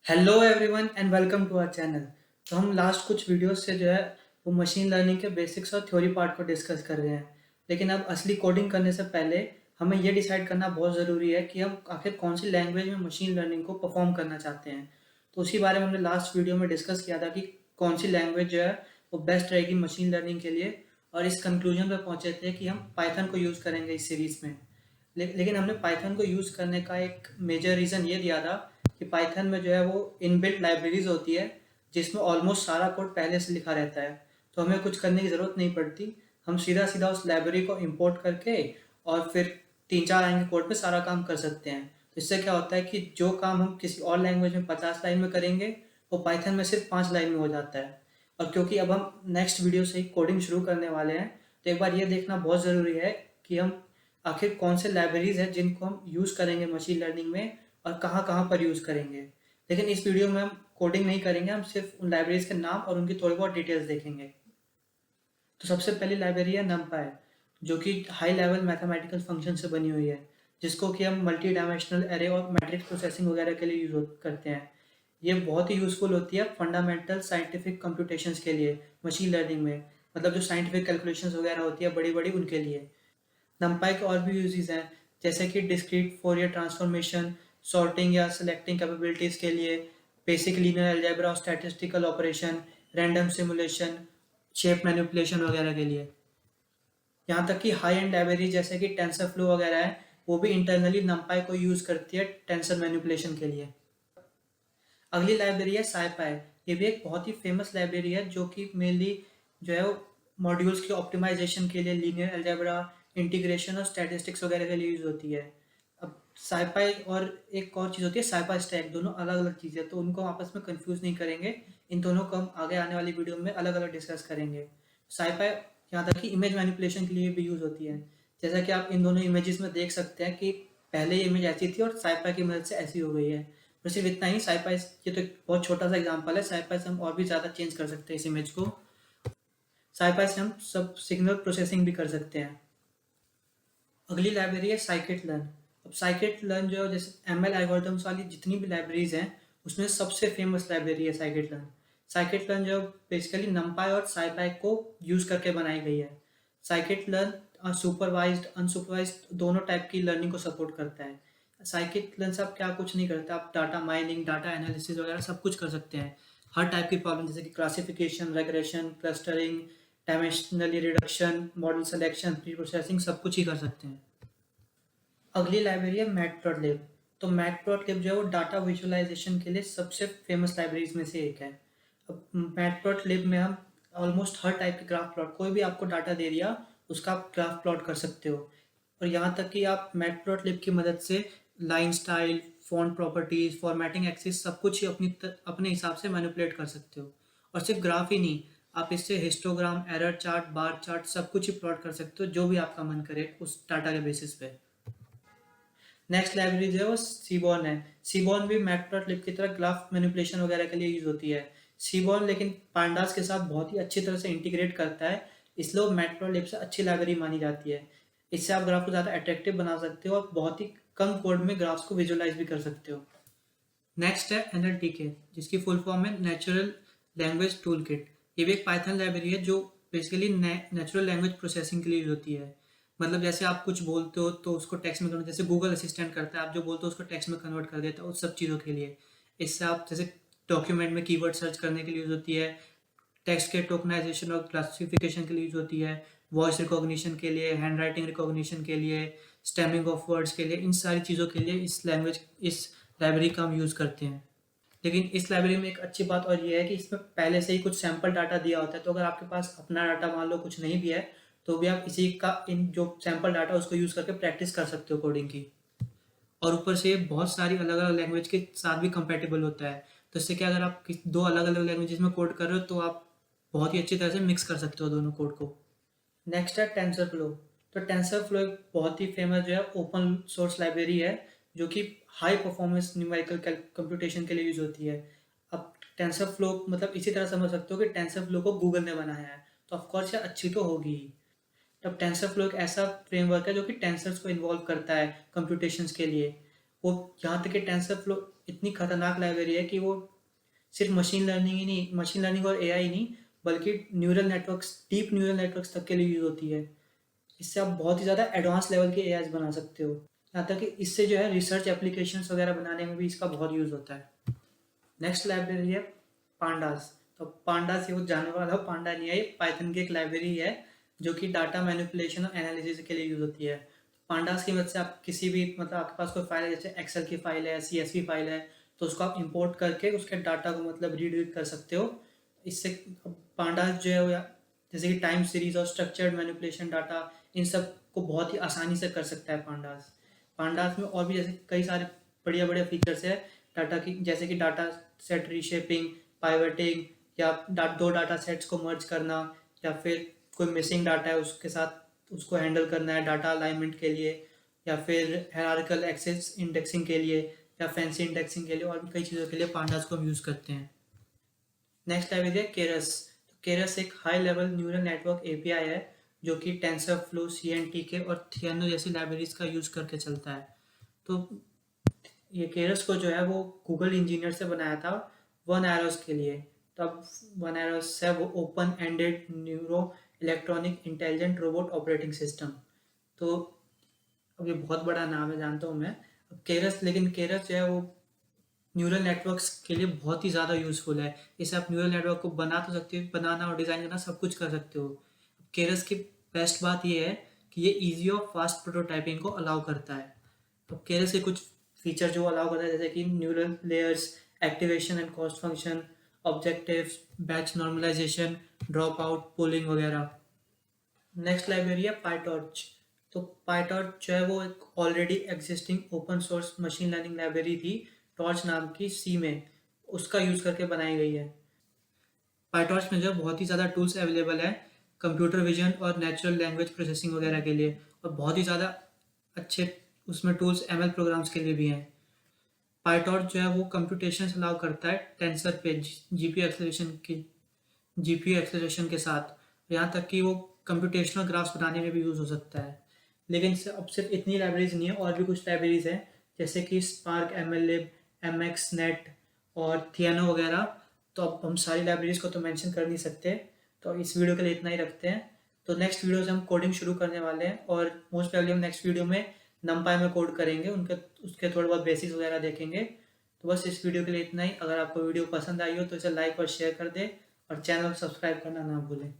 Hello everyone and welcome to our channel. तो हम last कुछ वीडियोस से जो है वो मशीन लर्निंग के बेसिक्स और थ्योरी पार्ट को डिस्कस कर रहे हैं। लेकिन अब असली कोडिंग करने से पहले हमें ये डिसाइड करना बहुत ज़रूरी है कि हम आखिर कौन सी लैंग्वेज में मशीन लर्निंग को परफॉर्म करना चाहते हैं। तो उसी बारे में हमने लास्ट वीडियो में डिस्कस किया था कि कौन सी लैंग्वेज जो है वो बेस्ट रहेगी मशीन लर्निंग के लिए, और इस कंक्लूजन पर पहुंचे थे कि हम पाइथन को यूज़ करेंगे इस सीरीज़ में। लेकिन हमने पाइथन को यूज़ करने का एक मेजर रीज़न ये दिया था कि पाइथन में जो है वो इनबिल्ट लाइब्रेरीज होती है जिसमें ऑलमोस्ट सारा कोड पहले से लिखा रहता है, तो हमें कुछ करने की ज़रूरत नहीं पड़ती। हम सीधा सीधा उस लाइब्रेरी को इंपोर्ट करके और फिर 3-4 लाइन के कोड पे सारा काम कर सकते हैं। तो इससे क्या होता है कि जो काम हम किसी और लैंग्वेज में 50 लाइन में करेंगे वो पाइथन में सिर्फ 5 लाइन में हो जाता है। और क्योंकि अब हम नेक्स्ट वीडियो से ही कोडिंग शुरू करने वाले हैं, तो एक बार ये देखना बहुत ज़रूरी है कि हम आखिर कौन से लाइब्रेरीज हैं जिनको हम यूज़ करेंगे मशीन लर्निंग में और कहाँ कहाँ पर यूज़ करेंगे। लेकिन इस वीडियो में हम कोडिंग नहीं करेंगे, हम सिर्फ उन लाइब्रेरीज के नाम और उनकी थोड़ी बहुत डिटेल्स देखेंगे। तो सबसे पहली लाइब्रेरी है NumPy, जो कि हाई लेवल मैथमेटिकल फंक्शन से बनी हुई है, जिसको कि हम मल्टी डायमेंशनल एरे और मैट्रिक्स प्रोसेसिंग वगैरह के लिए यूज़ करते हैं। ये बहुत ही यूज़फुल होती है फंडामेंटल साइंटिफिक कंप्यूटेशंस के लिए मशीन लर्निंग में, मतलब जो साइंटिफिक कैलकुलेशंस वगैरह होती है बड़ी बड़ी उनके लिए। NumPy के और भी यूजेस हैं, जैसे कि डिस्क्रीट फोरियर ट्रांसफॉर्मेशन, सॉर्टिंग या सिलेक्टिंग कैपेबिलिटीज़ के लिए, बेसिक लीनियर अलजेब्रा और statistical operation, random simulation, shape manipulation वगैरह के लिए। यहाँ तक कि हाई एंड लाइब्रेरी जैसे कि टेंसर फ्लो वगैरह है, वो भी इंटरनली NumPy को यूज़ करती है टेंसर मैनिपुलेशन के लिए। अगली लाइब्रेरी है SciPy। ये भी एक बहुत ही फेमस लाइब्रेरी है जो कि मेनली जो है मॉड्यूल्स के ऑप्टिमाइजेशन के लिए, लीनियर अलजेब्रा, इंटीग्रेशन और स्टैटिस्टिक्स वगैरह के लिए यूज़ होती है। अब SciPy और एक और चीज़ होती है SciPy स्टैक, दोनों अलग अलग चीज़ें हैं, तो उनको आपस में कंफ्यूज नहीं करेंगे। इन दोनों को हम आगे आने वाली वीडियो में अलग अलग डिस्कस करेंगे। SciPy यहाँ तक कि इमेज मैनिपुलेशन के लिए भी यूज़ होती है। जैसा कि आप इन दोनों इमेजेस में देख सकते हैं कि पहले ये इमेज ऐसी थी और SciPy की मदद से ऐसी हो गई है। और सिर्फ इतना ही, SciPy ये तो एक बहुत छोटा सा एग्जांपल है, SciPy से हम और भी ज़्यादा चेंज कर सकते हैं इस इमेज को। SciPy से हम सब सिग्नल प्रोसेसिंग भी कर सकते हैं। अगली लाइब्रेरी है scikit-learn। अब scikit-learn जो जैसे ML एल्गोरिथम्स वाली जितनी भी लाइब्रेरीज हैं उसमें सबसे फेमस लाइब्रेरी है scikit-learn। scikit-learn जो बेसिकली NumPy और SciPy को यूज़ करके बनाई गई है। scikit-learn सुपरवाइज्ड अनसुपरवाइज्ड दोनों टाइप की लर्निंग को सपोर्ट करता है। scikit-learn से आप क्या कुछ नहीं करते, आप डाटा माइनिंग, डाटा एनालिसिस वगैरह सब कुछ कर सकते हैं। हर टाइप की प्रॉब्लम जैसे कि classification, regression, clustering, dimensionally reduction, model selection, pre processing सब कुछ ही कर सकते हैं। अगली लाइब्रेरी है मैटप्लॉटलिब। तो मैटप्लॉटलिब जो है वो डाटा विजुअलाइजेशन के लिए सबसे फेमस लाइब्रेरीज में से एक है। अब मैटप्लॉटलिब में हम ऑलमोस्ट हर टाइप के ग्राफ प्लॉट, कोई भी आपको डाटा दे दिया उसका आप ग्राफ प्लॉट कर सकते हो। और यहाँ तक कि आप मैटप्लॉटलिब की मदद से line style, font properties, formatting axis सब कुछ ही अपने हिसाब से मैनिपुलेट कर सकते हो। और सिर्फ ग्राफ ही नहीं, आप इससे histogram, error chart, bar chart सब कुछ ही प्लॉट कर सकते हो जो भी आपका मन करे उस डाटा के बेसिस पे। नेक्स्ट लाइब्रेरी जो है वो सीबॉर्न है। सीबॉर्न भी मैटप्लॉटलिब की तरह ग्राफ मैनिपुलेशन वगैरह के लिए यूज होती है। सीबॉर्न लेकिन पांडास के साथ बहुत ही अच्छी तरह से इंटीग्रेट करता है, इसलिए वो मैटप्लॉटलिब से अच्छी लाइब्रेरी मानी जाती है। इससे आप ग्राफ को ज़्यादा अट्रैक्टिव बना सकते हो और बहुत ही कम कोड में ग्राफ्स को विजुअलाइज भी कर सकते हो। नेक्स्ट है NLTK, जिसकी फुल फॉर्म है नेचुरल लैंग्वेज टूलकिट। ये भी एक पाइथन लाइब्रेरी है जो बेसिकली नेचुरल लैंग्वेज प्रोसेसिंग के लिए यूज होती है। मतलब जैसे आप कुछ बोलते हो तो उसको टेक्स्ट में कन्वर्ट, जैसे गूगल असिस्टेंट करता है, आप जो बोलते हो उसको टेक्स्ट में कन्वर्ट कर देता है, उस सब चीज़ों के लिए। इससे आप जैसे डॉक्यूमेंट में कीवर्ड सर्च करने के लिए यूज होती है, टेक्स्ट के टोकनाइजेशन और क्लासिफिकेशन के लिए यूज होती है, वॉइस रिकॉग्निशन के लिए, हैंड राइटिंग रिकॉग्निशन के लिए, स्टेमिंग ऑफ वर्ड्स के लिए, इन सारी चीज़ों के लिए इस लाइब्रेरी का हम यूज़ करते हैं। लेकिन इस लाइब्रेरी में एक अच्छी बात और ये है कि इसमें पहले से ही कुछ सैम्पल डाटा दिया होता है, तो अगर आपके पास अपना डाटा मान लो कुछ नहीं भी है तो भी आप इसी का इन जो सैम्पल डाटा उसको यूज़ करके प्रैक्टिस कर सकते हो कोडिंग की। और ऊपर से बहुत सारी अलग अलग लैंग्वेज के साथ भी कंपेटेबल होता है, तो इससे क्या, अगर आप दो अलग अलग लैंग्वेजेस में कोड कर रहे हो तो आप बहुत ही अच्छी तरह से मिक्स कर सकते हो दोनों कोड को। नेक्स्ट है टेंसर फ्लो। तो टेंसर फ्लो एक बहुत ही फेमस जो है ओपन सोर्स लाइब्रेरी है जो कि हाई परफॉर्मेंस न्यूमेरिकल कंप्यूटेशन के लिए यूज होती है। अब टेंसर फ्लो मतलब इसी तरह समझ सकते हो कि टेंसर फ्लो को गूगल ने बनाया है, तो ऑफकोर्स ये अच्छी तो होगी ही। तब टेंसर फ्लो एक ऐसा फ्रेमवर्क है जो कि टेंसर्स को इन्वॉल्व करता है कंप्यूटेशंस के लिए। वो यहाँ तक कि टेंसरफ्लो इतनी खतरनाक लाइब्रेरी है कि वो सिर्फ मशीन लर्निंग और एआई नहीं, बल्कि neural networks, deep neural networks तक के लिए यूज़ होती है। इससे आप बहुत ही ज़्यादा एडवांस लेवल के एआईज बना सकते हो। यहाँ तक कि इससे जो है रिसर्च एप्लीकेशंस वगैरह बनाने में भी इसका बहुत यूज़ होता है। नेक्स्ट लाइब्रेरी है पांडास। तो पांडास, ये वो जानवर वाला पांडा नहीं है, ये पाइथन की एक लाइब्रेरी है जो कि डाटा मैनिपुलेशन और एनालिसिस के लिए यूज़ होती है। पांडास की मदद से आप किसी भी, मतलब आपके पास कोई फाइल है, जैसे एक्सेल की फाइल है, सीएसवी फाइल है, तो उसको आप इंपोर्ट करके उसके डाटा को मतलब रीड कर सकते हो। इससे पांडास जो है वो जैसे कि टाइम सीरीज और स्ट्रक्चर्ड मैनिपुलेशन डाटा, इन सब को बहुत ही आसानी से कर सकता है पांडास। पांडास में और भी जैसे कई सारे बढ़िया बढ़िया फीचर्स है डाटा की, जैसे कि डाटा सेट रीशेपिंग, पाइवटिंग, या दो डाटा सेट्स को मर्ज करना, या फिर कोई मिसिंग डाटा है उसके साथ उसको हैंडल करना है डाटा अलाइनमेंट के लिए, या फिर हायरार्किकल एक्सेस इंडेक्सिंग के लिए, या फैंसी इंडेक्सिंग के लिए, और भी कई चीज़ों के लिए पांडास को हम यूज़ करते हैं। नेक्स्ट लाइब्रेरी है केरस। तो केरस एक high level neural network API है जो कि टेंसरफ्लो, सीएनटीके और थियानो जैसी लाइब्रेरीज का यूज़ करके चलता है। तो ये केरस को जो है वो गूगल इंजीनियर से बनाया था वन एरोस के लिए। तो अब वन एरोस है वो open ended neuro electronic intelligent robot operating system. तो अब ये बहुत बड़ा नाम है, जानता हूँ मैं। अब केरस, लेकिन केरस जो है वो न्यूरल नेटवर्क्स के लिए बहुत ही ज़्यादा यूज़फुल है। इसे आप न्यूरल नेटवर्क को बना तो सकते हो, बनाना और डिज़ाइन करना सब कुछ कर सकते हो। केरस की बेस्ट बात ये है कि ये ईजी और फास्ट प्रोटोटाइपिंग को अलाउ करता है। तो केरस के कुछ फीचर जो अलाउ करता है, जैसे कि neural layers, activation and cost function, objectives, batch normalisation, drop out, pooling वगैरह। नेक्स्ट लाइब्रेरी है पाइटॉर्च। तो पाइटॉर्च जो है वो एक already existing open source machine learning library थी, टॉर्च नाम की, सी में, उसका यूज़ करके बनाई गई है। पाइटॉर्च में जो है बहुत ही ज़्यादा टूल्स अवेलेबल है कंप्यूटर विजन और नेचुरल लैंग्वेज प्रोसेसिंग वगैरह के लिए, और बहुत ही ज़्यादा अच्छे उसमें टूल्स एमएल प्रोग्राम्स के लिए भी हैं। पाइटॉर्च जो है वो कंप्यूटेशन अलाउ करता है टेंसर पे जीपीयू एक्सेलरेशन के साथ, यहाँ तक कि वो कंप्यूटेशनल ग्राफ्स बनाने में भी यूज़ हो सकता है। लेकिन अब सिर्फ इतनी लाइब्रेरीज नहीं है, और भी कुछ लाइब्रेरीज हैं, जैसे कि स्पार्क, एमएललिब, एमएक्स नेट और थियानो वगैरह। तो अब हम सारी लाइब्रेरीज को तो मेंशन कर नहीं सकते, तो इस वीडियो के लिए इतना ही रखते हैं। तो नेक्स्ट वीडियो से हम कोडिंग शुरू करने वाले हैं, और मोस्ट प्रोबेबली हम नेक्स्ट वीडियो में नमपाई में कोड करेंगे, उनके उसके थोड़े बहुत बेसिक्स वगैरह देखेंगे। तो बस इस वीडियो के लिए इतना ही। अगर आपको वीडियो पसंद आई हो तो इसे लाइक और शेयर कर दें, और चैनल को सब्सक्राइब करना ना भूलें।